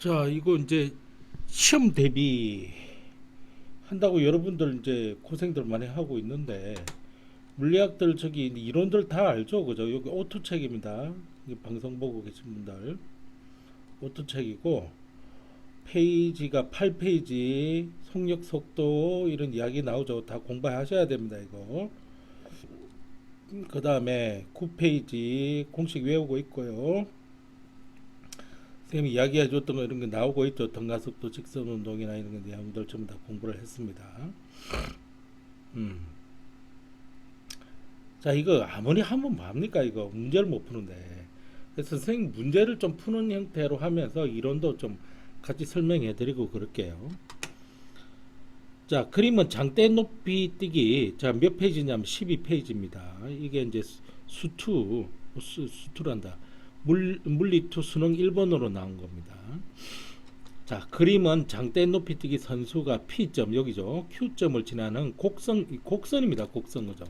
자, 이거 이제 시험 대비 한다고 여러분들 이제 고생들 많이 하고 있는데 물리학들 저기 이론들 다 알죠, 그죠? 여기 오토책입니다. 방송 보고 계신 분들 오토책이고 페이지가 8페이지 속력 속도 이런 이야기 나오죠. 다 공부하셔야 됩니다, 이거. 그 다음에 9페이지 공식 외우고 있고요. 선생님이 이야기해 줬던 거 이런 게 나오고 있죠. 등가속도, 직선 운동이나 이런 거 내용들 전부 다 공부를 했습니다. 자, 이거 아무리 하면 뭐합니까? 이거 문제를 못 푸는데. 그래서 선생님 문제를 좀 푸는 형태로 하면서 이론도 좀 같이 설명해 드리고 그럴게요. 자, 그림은 장대 높이 뛰기. 자, 몇 페이지냐면 12페이지입니다. 이게 이제 수투란다. 물리투 수능 1번으로 나온 겁니다. 자, 그림은 장대 높이 뛰기 선수가 P점, 여기죠. Q점을 지나는 곡선입니다. 곡선, 그죠?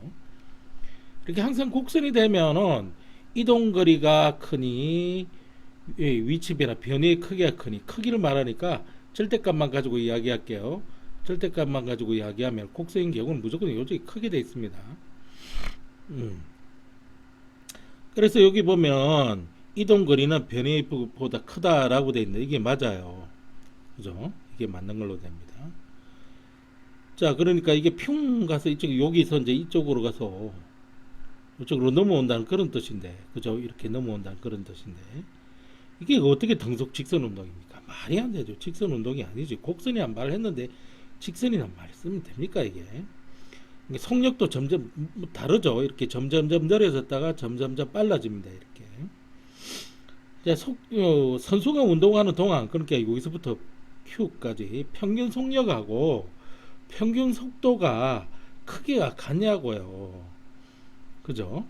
이렇게 항상 곡선이 되면은 이동거리가 크니, 위치 변화, 변화의 크기가 크니, 크기를 말하니까 절대값만 가지고 이야기할게요. 절대값만 가지고 이야기하면 곡선인 경우는 무조건 요쪽이 크게 되어 있습니다. 그래서 여기 보면 이동거리는 변화의 보다 크다라고 되어 있는데 이게 맞아요. 그죠? 이게 맞는 걸로 됩니다. 자, 그러니까 이게 평 가서 여기서 이제 이쪽으로 가서 이쪽으로 넘어온다는 그런 뜻인데, 그죠? 이렇게 넘어온다는 그런 뜻인데, 이게 어떻게 등속 직선 운동입니까? 말이 안 되죠. 직선 운동이 아니지. 곡선이란 말을 했는데, 직선이란 말을 쓰면 됩니까, 이게? 속력도 점점 다르죠. 이렇게 점점점 느려졌다가 점점점 빨라집니다. 이렇게. 선수가 운동하는 동안, 그러니까 여기서부터 Q까지 평균 속력하고 평균 속도가 크기가 같냐고요. 그죠?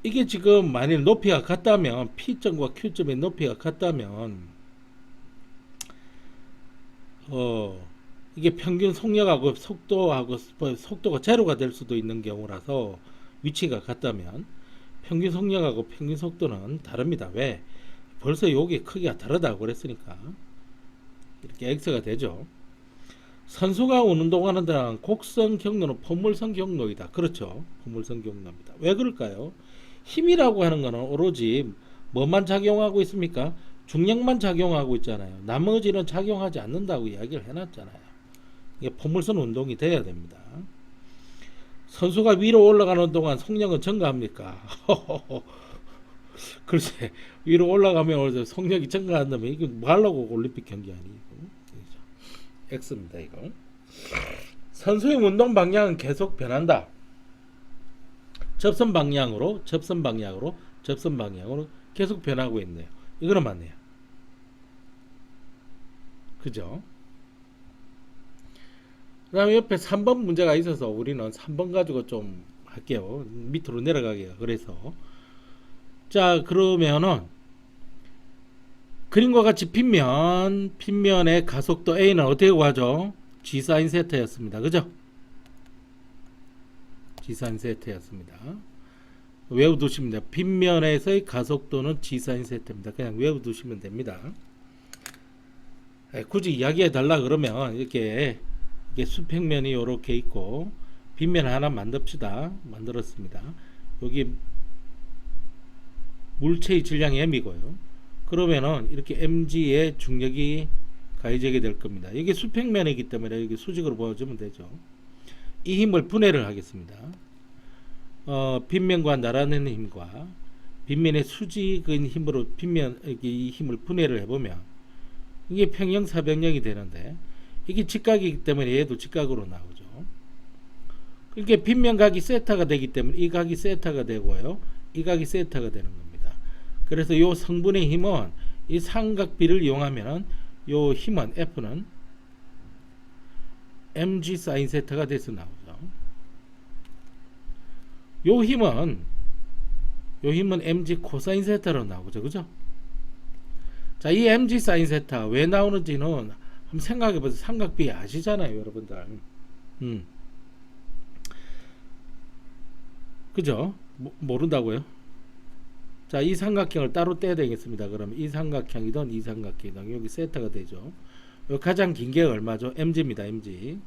이게 지금 만일 높이가 같다면 P점과 Q점의 높이가 같다면 이게 평균 속력하고 속도가 제로가 될 수도 있는 경우라서 위치가 같다면 평균 속력하고 평균 속도는 다릅니다. 왜? 벌써 여기 크기가 다르다고 그랬으니까 이렇게 X가 되죠. 선수가 운동하는 데는 곡선 경로는 포물선 경로이다. 그렇죠. 포물선 경로입니다. 왜 그럴까요? 힘이라고 하는 거는 오로지 뭐만 작용하고 있습니까? 중력만 작용하고 있잖아요. 나머지는 작용하지 않는다고 이야기를 해놨잖아요. 이게 포물선 운동이 돼야 됩니다. 선수가 위로 올라가는 동안 속력은 증가합니까? 글쎄, 위로 올라가면 속력이 증가한다면 이게 뭐 하려고 올림픽 경기 아니고. X입니다, 이거. 선수의 운동 방향은 계속 변한다. 접선 방향으로 계속 변하고 있네요. 이거는 맞네요. 그죠? 그 다음에 옆에 3번 문제가 있어서 우리는 3번 가지고 좀 할게요. 밑으로 내려가게요. 그래서 자, 그러면은 그림과 같이 빗면의 가속도 A는 어떻게 구하죠? G 사인 세타였습니다. 그죠? G 사인 세타였습니다. 외워두시면 됩니다. 빗면에서의 가속도는 G 사인 세타입니다. 그냥 외워두시면 됩니다. 굳이 이야기해 달라 그러면 이게 수평면이 이렇게 있고 빗면 하나 만들었습니다. 여기 물체의 질량이 M이고요. 그러면은 이렇게 mg의 중력이 가해지게 될 겁니다. 이게 수평면이기 때문에 여기 수직으로 보여주면 되죠. 이 힘을 분해를 하겠습니다. 빗면과 나란히 힘과 빗면의 수직인 힘으로 이 힘을 분해를 해보면 이게 평형 사변형이 되는데 이게 직각이기 때문에 얘도 직각으로 나오죠. 그러니까 빗면 각이 세타가 되기 때문에 이 각이 세타가 되고요. 이 각이 세타가 되는 겁니다. 그래서 이 성분의 힘은 이 삼각비를 이용하면 이 힘은 F는 mg 사인 세타가 돼서 나오죠. 이 힘은 mg 코사인 세타로 나오죠. 그죠? 자, 이 mg 사인 세타 왜 나오는지는 한번 생각해 보세요. 삼각비 아시잖아요, 여러분들. 그죠? 모른다고요? 자, 이 삼각형을 따로 떼야 되겠습니다. 그러면 이 삼각형이든 이 삼각형이든 여기 세타가 되죠. 요 가장 긴 게 얼마죠? mg입니다. mg.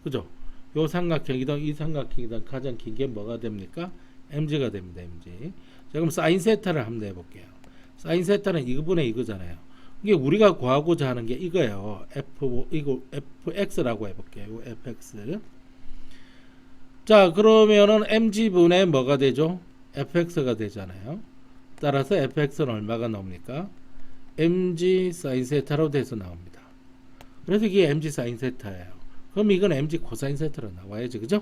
그죠? 요 삼각형이든 이 삼각형이든 가장 긴 게 뭐가 됩니까? mg가 됩니다. mg. 자, 그럼 사인 세타를 한번 내볼게요. 사인 세타는 이거분의 이거잖아요. 이게 우리가 구하고자 하는 게 이거예요. 이거 fx라고 해볼게요. fx. 자, 그러면은 mg분의 뭐가 되죠? fx가 되잖아요. 따라서 fx는 얼마가 나옵니까? mg 사인 세타로 돼서 나옵니다. 그래서 이게 mg 사인 세타예요. 그럼 이건 mg 코사인 세타로 나와야지, 그죠?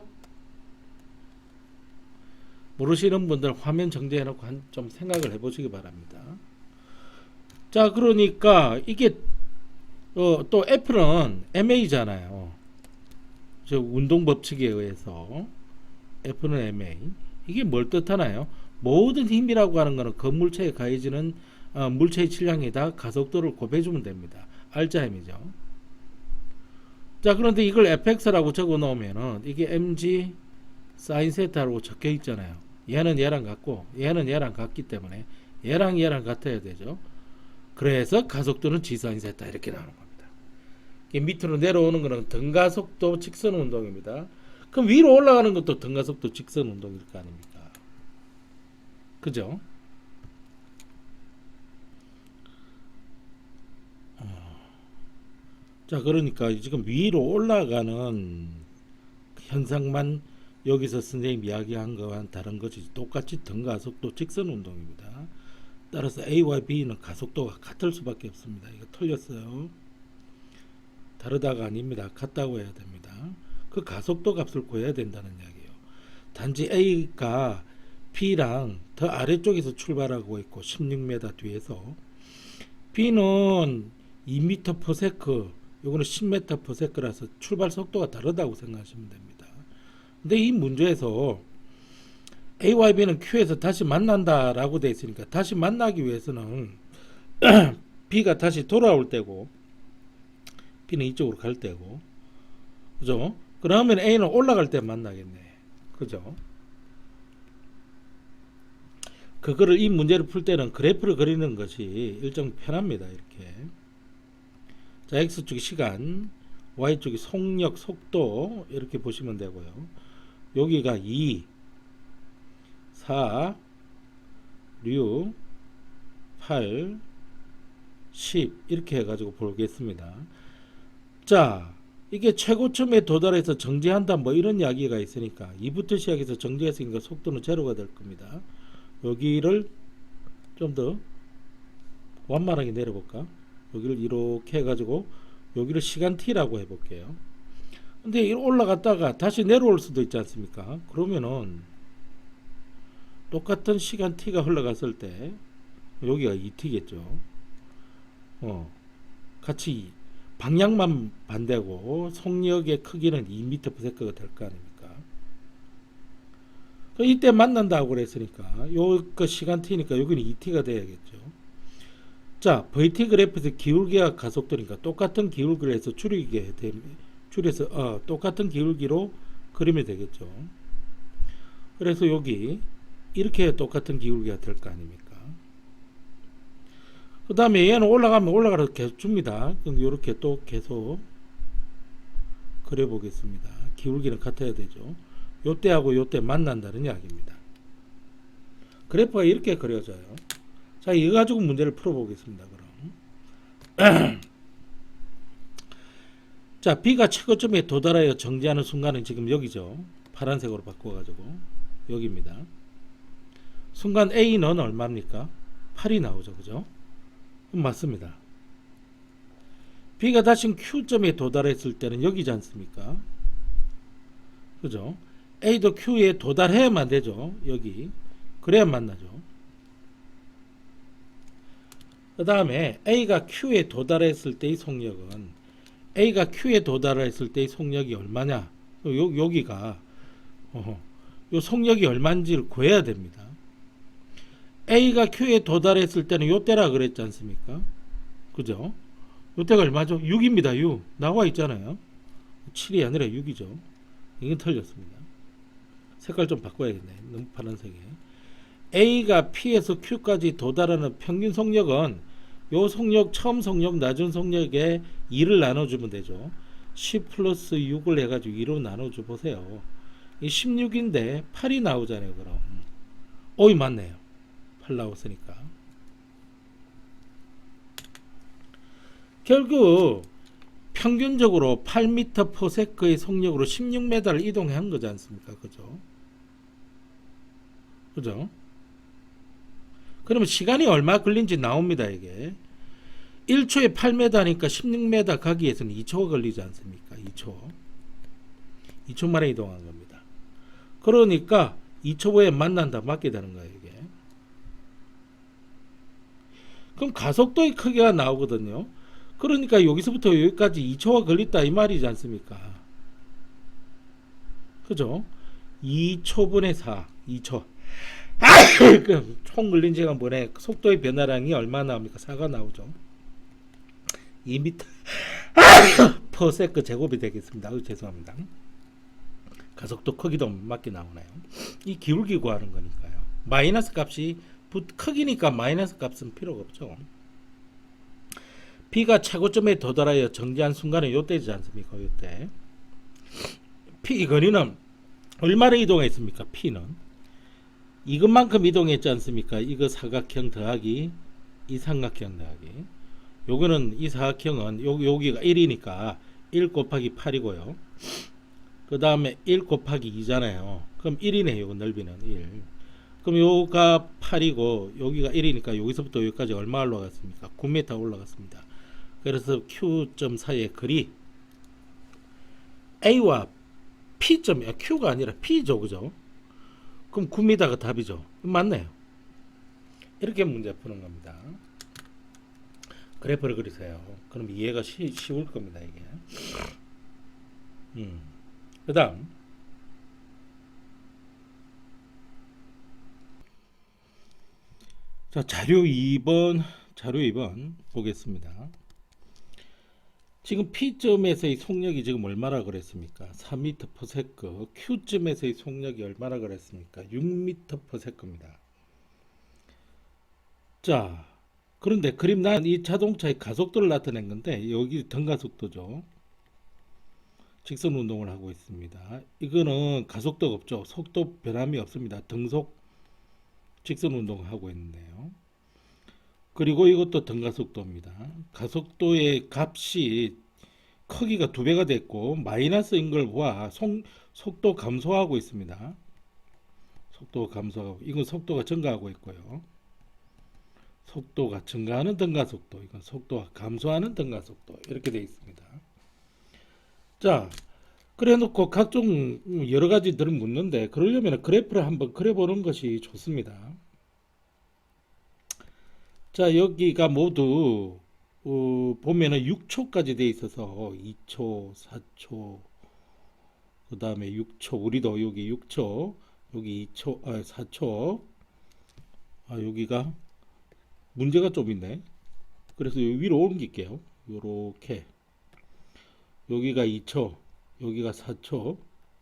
모르시는 분들 화면 정지해놓고 좀 생각을 해보시기 바랍니다. 자, 그러니까 이게 또 F는 MA잖아요. 저 운동 법칙에 의해서 F는 MA. 이게 뭘 뜻하나요? 모든 힘이라고 하는 것은 그 물체에 가해지는 물체의 질량에다 가속도를 곱해주면 됩니다. 알자힘이죠. 자, 그런데 이걸 fx라고 적어 놓으면은 이게 mg 사인 세타라고 적혀 있잖아요. 얘는 얘랑 같고 얘는 얘랑 같기 때문에 얘랑 얘랑 같아야 되죠. 그래서 가속도는 g 사인 세타 이렇게 나오는 겁니다. 밑으로 내려오는 것은 등가속도 직선 운동입니다. 그럼 위로 올라가는 것도 등가속도 직선 운동일 거 아닙니까? 그죠? 자, 그러니까 지금 위로 올라가는 현상만 여기서 선생님 이야기한 거와는 다른 것이 똑같이 등가속도 직선 운동입니다. 따라서 A와 B는 가속도가 같을 수밖에 없습니다. 이거 틀렸어요. 다르다가 아닙니다. 같다고 해야 됩니다. 그 가속도 값을 구해야 된다는 이야기예요. 단지 A가 B랑 더 아래쪽에서 출발하고 있고 16m 뒤에서 B는 2m/s, 요거는 10m/s라서 출발 속도가 다르다고 생각하시면 됩니다. 근데 이 문제에서 A와 B는 Q에서 다시 만난다라고 되어 있으니까 다시 만나기 위해서는 B가 다시 돌아올 때고 B는 이쪽으로 갈 때고, 그죠? 그러면 A는 올라갈 때 만나겠네, 그죠? 그거를 이 문제를 풀 때는 그래프를 그리는 것이 일정 편합니다. 이렇게. 자, X축이 시간, Y축이 속력, 속도 이렇게 보시면 되고요. 여기가 2, 4, 6, 8, 10 이렇게 해가지고 보겠습니다. 자, 이게 최고점에 도달해서 정지한다 뭐 이런 이야기가 있으니까 2부터 시작해서 정지했으니까 속도는 제로가 될 겁니다. 여기를 좀 더 완만하게 내려볼까? 여기를 이렇게 해가지고 여기를 시간 t라고 해볼게요. 근데 올라갔다가 다시 내려올 수도 있지 않습니까? 그러면은 똑같은 시간 t가 흘러갔을 때 여기가 2t겠죠. 같이 방향만 반대고 속력의 크기는 2m/s가 될 거 아닙니까? 이때 만난다고 그랬으니까 요 시간 t니까 여기는 2t가 돼야겠죠. 자, VT 그래프에서 기울기와 가속도니까 똑같은 기울기를 해서 줄여서 똑같은 기울기로 그리면 되겠죠. 그래서 여기 이렇게 똑같은 기울기가 될 거 아닙니까? 그 다음에 얘는 올라가면 올라가서 계속 줍니다. 그럼 이렇게 또 계속 그려보겠습니다. 기울기는 같아야 되죠. 요때하고 요때 만난다는 이야기입니다. 그래프가 이렇게 그려져요. 자, 이거 가지고 문제를 풀어보겠습니다. 그럼 자, B가 최고점에 도달하여 정지하는 순간은 지금 여기죠. 파란색으로 바꿔가지고 여기입니다. 순간 A는 얼마입니까? 8이 나오죠. 그죠? 맞습니다. B가 다시 Q점에 도달했을 때는 여기지 않습니까? 그죠? A도 Q에 도달해야만 되죠. 여기. 그래야 만나죠. 그 다음에 A가 Q에 도달했을 때의 속력은 A가 Q에 도달했을 때의 속력이 얼마냐? 여기가 요 속력이 얼마인지를 구해야 됩니다. A가 Q에 도달했을 때는 요때라 그랬지 않습니까? 그죠? 요때가 얼마죠? 6입니다. 6 나와 있잖아요. 7이 아니라 6이죠. 이건 틀렸습니다. 색깔 좀 바꿔야겠네. 너무 파란색에. A가 P에서 Q까지 도달하는 평균 속력은 요 속력 처음 속력 낮은 속력에 2를 나눠주면 되죠. 10 플러스 6을 해가지고 2로 나눠줘 보세요. 이 16인데 8이 나오잖아요. 그럼 오이 맞네요. 8 나왔으니까 결국 평균적으로 8m/s의 속력으로 16m를 이동한 거지 않습니까? 그죠? 그죠? 그러면 시간이 얼마 걸린지 나옵니다. 이게 1초에 8m니까 16m 가기 위해서는 2초가 걸리지 않습니까? 2초 만에 이동한 겁니다. 그러니까 2초 후에 만난다 맞게 되는 거예요. 이게 그럼 가속도의 크기가 나오거든요. 그러니까 여기서부터 여기까지 2초가 걸렸다 이 말이지 않습니까? 그죠? 2초분의 4 2초 총 걸린 시간분의 속도의 변화량이 얼마 나옵니까? 4가 나오죠. 2m per sec 제곱이 되겠습니다. 죄송합니다. 가속도 크기도 맞게 나오나요? 이 기울기 구하는 거니까요. 마이너스 값이 크기니까 마이너스 값은 필요가 없죠. B가 최고점에 도달하여 정지한 순간은 요때지 않습니까? 요때 P 거리는 얼마나 이동했습니까? P는 이것만큼 이동했지 않습니까? 이거 사각형 더하기 이 삼각형 더하기 요거는 이 사각형은 여기가 1이니까 1 곱하기 8이고요. 그 다음에 1 곱하기 2잖아요. 그럼 1이네. 요거 넓이는 1. 그럼 요가 8이고 여기가 1이니까 여기서부터 여기까지 얼마 올라갔습니까? 9m 올라갔습니다. 그래서 Q점 사이의 거리 A와 P점이야. Q가 아니라 P죠. 그죠? 그럼 9m가 답이죠. 맞네요. 이렇게 문제 푸는 겁니다. 그래프를 그리세요. 그럼 이해가 쉬울 겁니다. 이게. 그 다음 자 자료 2번 보겠습니다. 지금 P점에서의 속력이 지금 얼마나 그랬습니까? 4m/s. Q점에서의 속력이 얼마나 그랬습니까? 6m/s입니다. 자, 그런데 그림 난 이 자동차의 가속도를 나타낸 건데 여기 등가속도죠. 직선 운동을 하고 있습니다. 이거는 가속도가 없죠. 속도 변함이 없습니다. 등속 직선 운동을 하고 있는데요. 그리고 이것도 등가속도입니다. 가속도의 값이 크기가 2배가 됐고 마이너스인 걸 봐. 속도 감소하고 있습니다. 속도 감소하고 이건 속도가 증가하고 있고요. 속도가 증가하는 등가속도, 이건 속도가 감소하는 등가속도 이렇게 되어 있습니다. 자, 그래 놓고 각종 여러 가지들을 묻는데 그러려면 그래프를 한번 그려보는 것이 좋습니다. 자, 여기가 모두 보면은 6초까지 돼 있어서 2초, 4초, 그 다음에 6초, 우리도 여기 6초, 여기 2초, 4초, 여기가 문제가 좀 있네. 그래서 여기 위로 옮길게요. 요렇게 여기가 2초, 여기가 4초,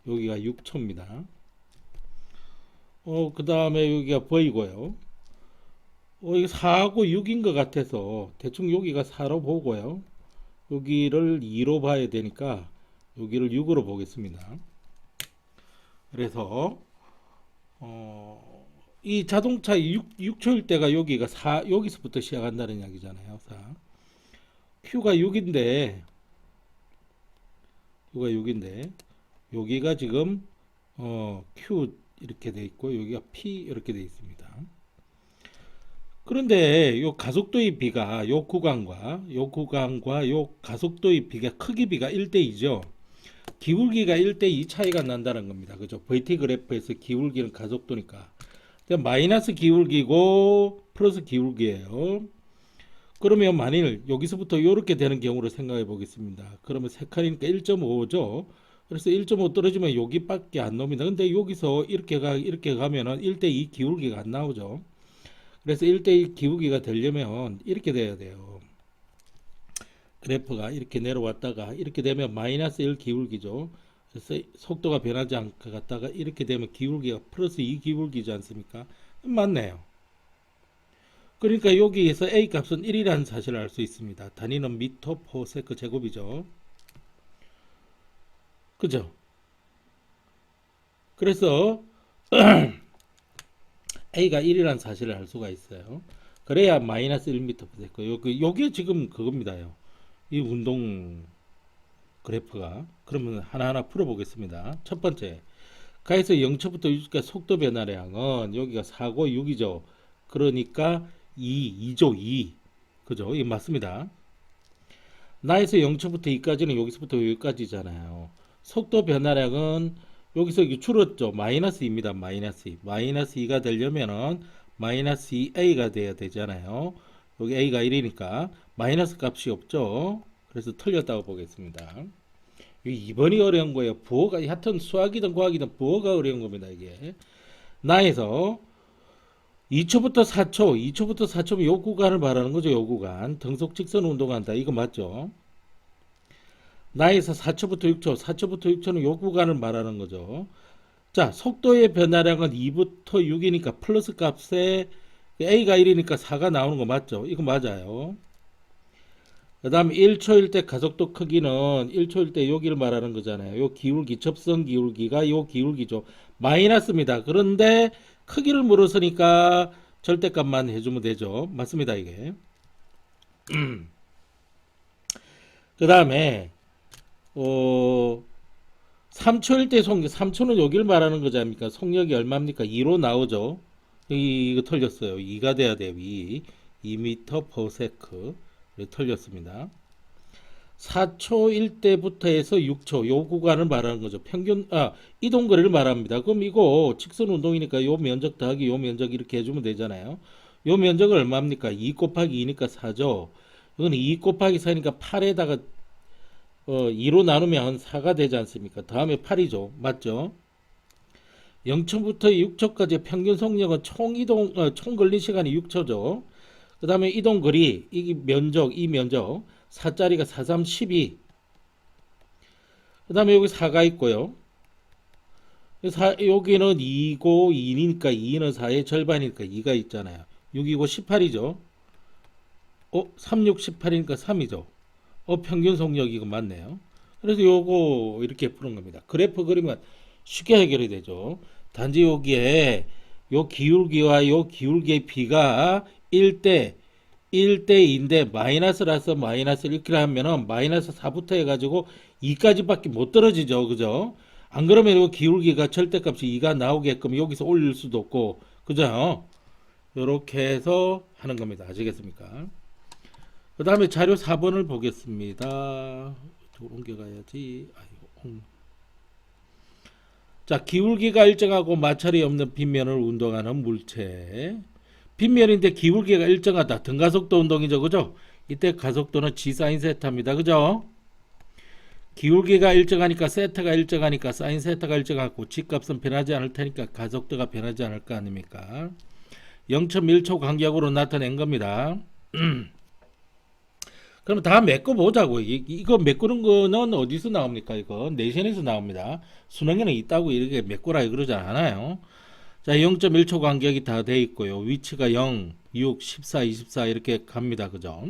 여기가 6초입니다. 그 다음에 여기가 보이고요. 이게 4하고 6인 것 같아서 대충 여기가 4로 보고요. 여기를 2로 봐야 되니까 여기를 6으로 보겠습니다. 그래서 이 자동차 6초일 때가 여기가 4, 여기서부터 시작한다는 이야기잖아요. 4. Q가 6인데 여기가 지금 Q 이렇게 돼 있고 여기가 P 이렇게 돼 있습니다. 그런데 요 가속도의 비가 요 구간과 요 가속도의 비가 크기 비가 1대2죠. 기울기가 1대2 차이가 난다는 겁니다. 그죠? VT 그래프에서 기울기는 가속도니까. 마이너스 기울기고 플러스 기울기예요. 그러면 만일 여기서부터 이렇게 되는 경우를 생각해 보겠습니다. 그러면 세 칸이니까 1.5죠. 그래서 1.5 떨어지면 여기밖에 안 나옵니다. 근데 여기서 이렇게 가면은 1대2 기울기가 안 나오죠. 그래서 1대1 기울기가 되려면 이렇게 돼야 돼요. 그래프가 이렇게 내려왔다가 이렇게 되면 마이너스 1 기울기죠. 그래서 속도가 변하지 않고 갔다가 이렇게 되면 기울기가 플러스 2 기울기지 않습니까? 맞네요. 그러니까 여기에서 A 값은 1이라는 사실을 알 수 있습니다. 단위는 미터 퍼 세컨 제곱이죠. 그죠? 그래서 A가 1이라는 사실을 알 수가 있어요. 그래야 마이너스 1m per 세컨. 요게 지금 그겁니다요. 이 운동 그래프가. 그러면 하나하나 풀어보겠습니다. 첫 번째, 가에서 0초부터 6초까지 속도 변화량은 여기가 4고 6이죠. 그러니까 2죠, 2. 그죠? 이 맞습니다. 나에서 0초부터 2까지는 여기서부터 여기까지잖아요. 속도 변화량은 여기서 이게 줄었죠. 마이너스 2입니다. 마이너스 2. 마이너스 2가 되려면은 마이너스 2a가 돼야 되잖아요. 여기 a가 1이니까 마이너스 값이 없죠. 그래서 틀렸다고 보겠습니다. 2번이 어려운 거예요. 부호가 하여튼 수학이든 과학이든 부호가 어려운 겁니다. 이게 나에서 2초부터 4초, 2초부터 4초면 요 구간을 말하는 거죠. 요 구간. 등속 직선 운동한다. 이거 맞죠? 나에서 4초부터 6초, 4초부터 6초는 요 구간을 말하는 거죠. 자, 속도의 변화량은 2부터 6이니까 플러스 값에 a가 1이니까 4가 나오는 거 맞죠? 이거 맞아요. 그 다음에 1초일 때 가속도 크기는 1초일 때 여기를 말하는 거잖아요. 요 기울기, 접선 기울기가 요 기울기죠. 마이너스입니다. 그런데 크기를 물었으니까 절대값만 해주면 되죠. 맞습니다, 이게. 그 다음에 3초일 때 속력, 3초는 여기를 말하는 거지 않습니까? 속력이 얼마입니까? 2로 나오죠. 이거 틀렸어요. 2가 돼야 돼요. 2m per second. 틀렸습니다. 4초일 때부터 해서 6초 요 구간을 말하는 거죠. 평균 이동 거리를 말합니다. 그럼 이거 직선 운동이니까 요 면적 더하기 요 면적 이렇게 해주면 되잖아요. 요 면적은 얼마입니까? 2 곱하기 2니까 4죠. 이건 2 곱하기 4니까 8에다가 2로 나누면 4가 되지 않습니까? 다음에 8이죠. 맞죠? 0초부터 6초까지 평균 속력은 총 걸린 시간이 6초죠. 그 다음에 이동 거리, 이 면적 4짜리가 4, 3, 12. 그 다음에 여기 4가 있고요. 여기는 2고 2니까 2는 4의 절반이니까 2가 있잖아요. 6이고 18이죠. 3, 6, 18이니까 3이죠. 평균 속력 이거 맞네요. 그래서 요거 이렇게 푸는 겁니다. 그래프 그리면 쉽게 해결이 되죠. 단지 여기에 요 기울기와 요 기울기의 비가 1대2인데 마이너스라서 마이너스 이렇게 하면은 마이너스 4부터 해가지고 2까지밖에 못 떨어지죠. 그죠? 안 그러면 요 기울기가 절대값이 2가 나오게끔 여기서 올릴 수도 없고, 그죠? 요렇게 해서 하는 겁니다. 아시겠습니까? 그 다음에 자료 4번을 보겠습니다. 옮겨가야지. 자, 기울기가 일정하고 마찰이 없는 빗면을 운동하는 물체. 빗면인데 기울기가 일정하다. 등가속도 운동이죠. 그죠? 이때 가속도는 G 사인 세타입니다. 그죠? 기울기가 일정하니까 세타가 일정하니까 사인 세타가 일정하고 G 값은 변하지 않을 테니까 가속도가 변하지 않을 거 아닙니까? 0.1초 간격으로 나타낸 겁니다. 그럼 다 메꿔 보자고. 이거 메꾸는 거는 어디서 나옵니까? 이거 내신에서 나옵니다. 수능에는 있다고 이렇게 메꾸라 그러지 않아요. 자, 0.1초 간격이 다 돼 있고요. 위치가 0, 6, 14, 24 이렇게 갑니다. 그죠?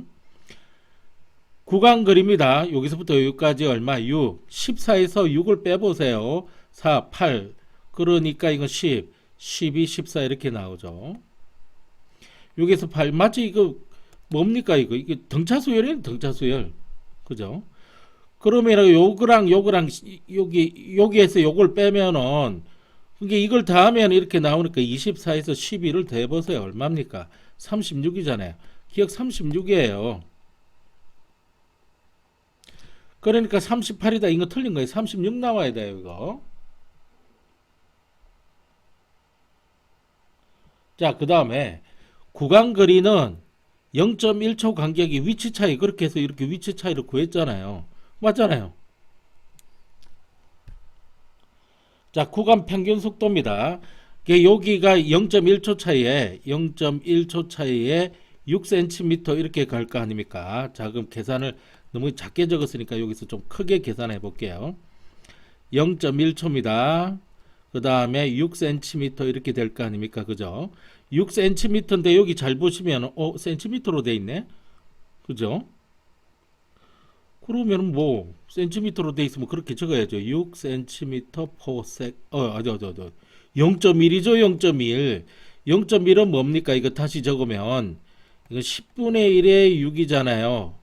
구간 그립니다. 여기서부터 여기까지 얼마? 6. 14에서 6을 빼보세요. 4, 8. 그러니까 이건 10, 12, 14 이렇게 나오죠. 여기서 8. 맞지? 이거 뭡니까? 이게 등차수열이에요. 등차수열. 그죠? 그러면 요거랑 여기에서 요걸 빼면은 이게 이걸 더하면 이렇게 나오니까 24에서 12를 더해보세요. 얼마입니까? 36이잖아요. 기억 36이에요. 그러니까 38이다. 이거 틀린 거예요. 36 나와야 돼요. 이거. 자, 그 다음에 구간 거리는 0.1초 간격이 위치 차이. 그렇게 해서 이렇게 위치 차이를 구했잖아요. 맞잖아요. 자, 구간 평균 속도입니다. 여기가 0.1초 차이에 6cm 이렇게 갈 거 아닙니까? 자, 그럼 계산을 너무 작게 적었으니까 여기서 좀 크게 계산해 볼게요. 0.1초입니다. 그 다음에 6cm 이렇게 될 거 아닙니까? 그죠? 6cm인데 여기 잘 보시면 센티미터로 돼 있네. 그죠? 그러면 뭐 센티미터로 돼 있으면 그렇게 적어야죠. 6cm per sec. 0.1이죠. 0.1. 0.1은 뭡니까? 이거 다시 적으면 이거 10분의 1의 6이잖아요.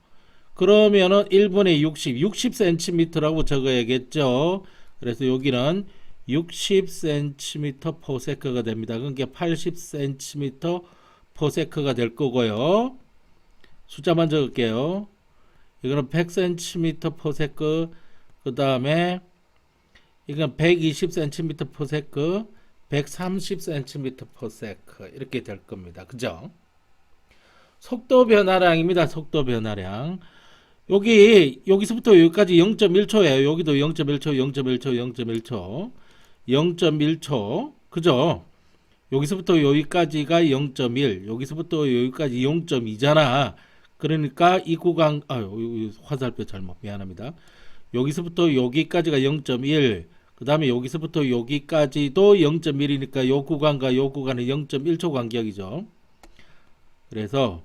그러면은 1분의 60, 60cm라고 적어야겠죠. 그래서 여기는 60cm per sec가 됩니다. 그러니까 80cm per sec가 될 거고요. 숫자만 적을게요. 이거는 100cm per sec, 그 다음에 이건 120cm per sec, 130cm per sec 이렇게 될 겁니다. 그죠? 속도 변화량입니다. 속도 변화량. 여기서부터 여기까지 0.1초예요. 여기도 0.1초, 0.1초, 0.1초, 0.1초. 그죠? 여기서부터 여기까지가 0.1, 여기서부터 여기까지 0.2잖아. 그러니까 이 구간, 화살표 잘못, 미안합니다. 여기서부터 여기까지가 0.1, 그 다음에 여기서부터 여기까지도 0.1이니까 요 구간과 요 구간은 0.1초 간격이죠. 그래서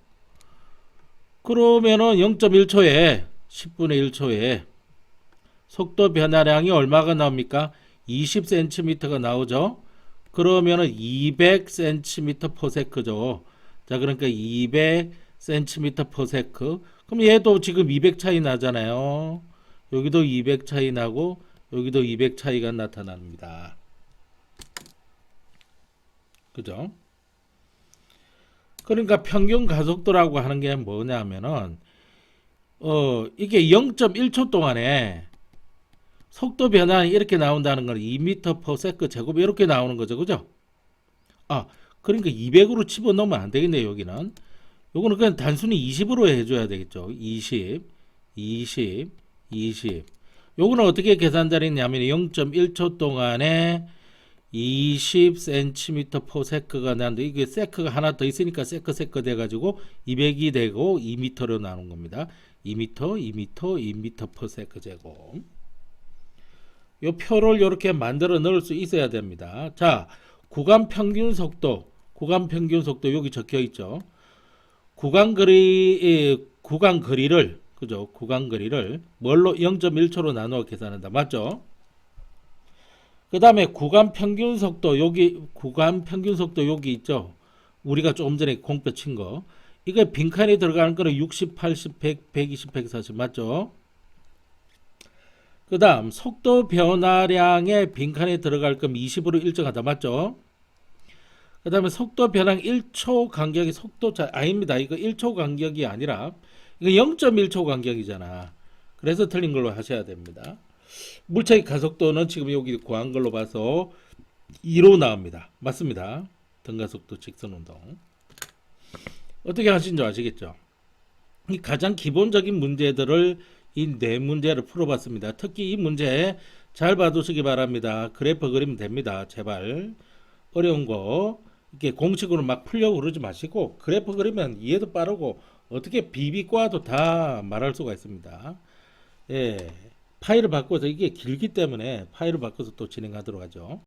그러면은 0.1초에 10분의 1초에 속도 변화량이 얼마가 나옵니까? 20cm가 나오죠. 그러면은 200cm per sec죠. 자, 그러니까 200cm per sec. 그럼 얘도 지금 200 차이 나잖아요. 여기도 200 차이 나고 여기도 200 차이가 나타납니다. 그죠? 그러니까 평균 가속도라고 하는 게 뭐냐면은 이게 0.1초 동안에 속도 변화는 이렇게 나온다는 건 2m per sec 제곱 이렇게 나오는 거죠. 그죠? 그러니까 200으로 집어넣으면 안 되겠네요. 여기는. 요거는 그냥 단순히 20으로 해줘야 되겠죠. 20, 20, 20. 요거는 어떻게 계산자리냐면 0.1초 동안에 20cm per sec가 나는데 이게 sec가 하나 더 있으니까 sec 돼가지고 200이 되고 2m로 나오는 겁니다. 2m, 2m, 2m per sec 제곱. 요 표를 이렇게 만들어 넣을 수 있어야 됩니다. 자, 구간 평균 속도 여기 적혀 있죠. 구간 거리를 그죠? 구간 거리를 뭘로 0.1초로 나누어 계산한다. 맞죠? 그 다음에 구간 평균 속도 여기 있죠. 우리가 조금 전에 공표 친 거. 이거 빈칸에 들어가는 거는 60, 80, 100, 120, 140 맞죠? 그 다음 속도 변화량의 빈칸에 들어갈 거면 20으로 일정하다. 맞죠? 그 다음에 속도 변화량 1초 간격이 아닙니다. 이거 1초 간격이 아니라 이거 0.1초 간격이잖아. 그래서 틀린 걸로 하셔야 됩니다. 물체의 가속도는 지금 여기 구한 걸로 봐서 2로 나옵니다. 맞습니다. 등가속도 직선운동. 어떻게 하신지 아시겠죠? 이 가장 기본적인 문제들을 이 네 문제를 풀어봤습니다. 특히 이 문제 잘 봐두시기 바랍니다. 그래프 그리면 됩니다. 제발 어려운 거 이렇게 공식으로 막 풀려고 그러지 마시고 그래프 그리면 이해도 빠르고 어떻게 비비과도 다 말할 수가 있습니다. 예, 파일을 바꿔서 이게 길기 때문에 파일을 바꿔서 또 진행하도록 하죠.